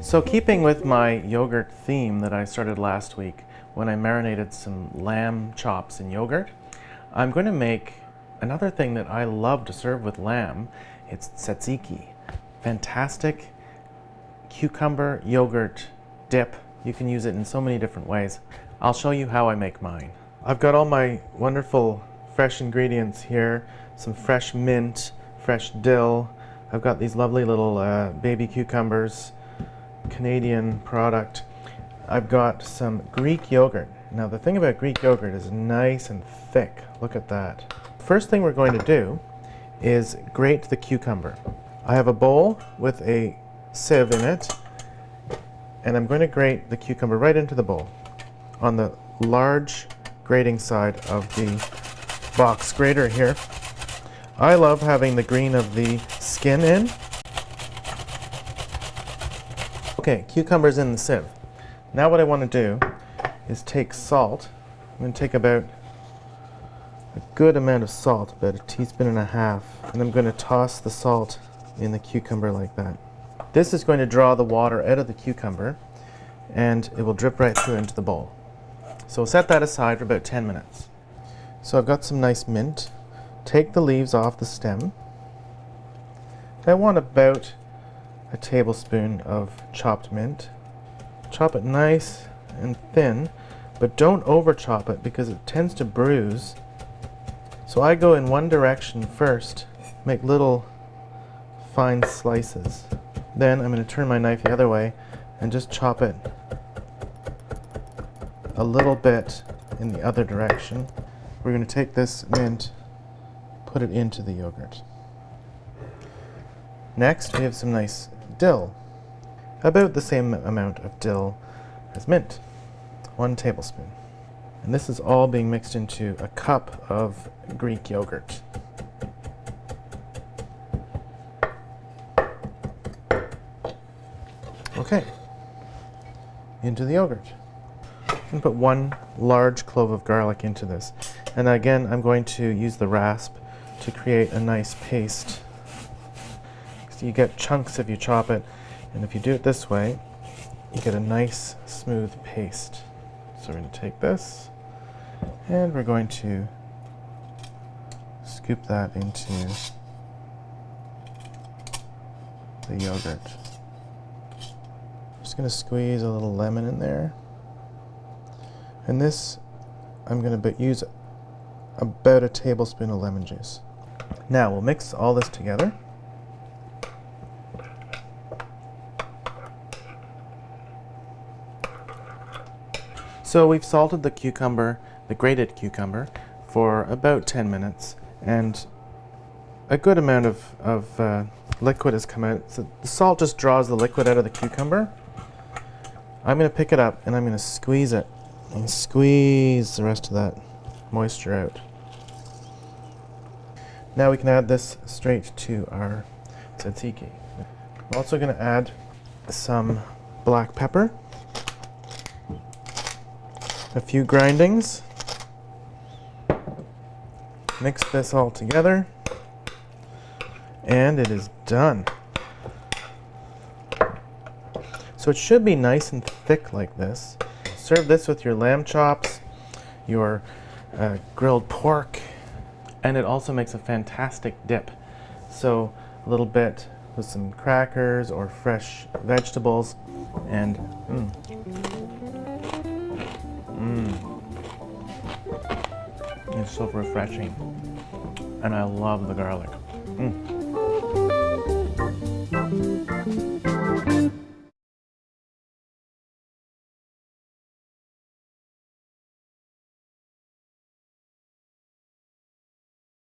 So keeping with my yogurt theme that I started last week when I marinated some lamb chops in yogurt, I'm going to make another thing that I love to serve with lamb. It's tzatziki. Fantastic cucumber yogurt dip. You can use it in so many different ways. I'll show you how I make mine. I've got all my wonderful fresh ingredients here. Some fresh mint, fresh dill. I've got these lovely little baby cucumbers, Canadian product. I've got some Greek yogurt. Now the thing about Greek yogurt is nice and thick. Look at that. First thing we're going to do is grate the cucumber. I have a bowl with a sieve in it, and I'm going to grate the cucumber right into the bowl on the large grating side of the box grater here. I love having the green of the skin in. Okay, cucumber's in the sieve. Now what I want to do is take salt. I'm going to take about a good amount of salt, about 1.5 teaspoons, and I'm going to toss the salt in the cucumber like that. This is going to draw the water out of the cucumber, and it will drip right through into the bowl. So we'll set that aside for about 10 minutes. So I've got some nice mint. Take the leaves off the stem. I want about a tablespoon of chopped mint. Chop it nice and thin, but don't over chop it because it tends to bruise. So I go in one direction first, make little fine slices. Then I'm going to turn my knife the other way and just chop it a little bit in the other direction. We're going to take this mint, put it into the yogurt. Next we have some nice dill. About the same amount of dill as mint, 1 tablespoon. And this is all being mixed into a cup of Greek yogurt. Okay, into the yogurt. I'm going to put 1 large clove of garlic into this. And again, I'm going to use the rasp to create a nice paste. So you get chunks if you chop it, and if you do it this way, you get a nice smooth paste. So we're going to take this, and we're going to scoop that into the yogurt. Just going to squeeze a little lemon in there. And this, I'm going to use about a tablespoon of lemon juice. Now we'll mix all this together. So we've salted the cucumber, the grated cucumber, for about 10 minutes, and a good amount of liquid has come out. So the salt just draws the liquid out of the cucumber. I'm going to pick it up and I'm going to squeeze it and squeeze the rest of that moisture out. Now we can add this straight to our tzatziki. I'm also going to add some black pepper, a few grindings, mix this all together, and it is done. So it should be nice and thick like this. Serve this with your lamb chops, your grilled pork, and it also makes a fantastic dip. So a little bit with some crackers or fresh vegetables, and it's so refreshing, and I love the garlic.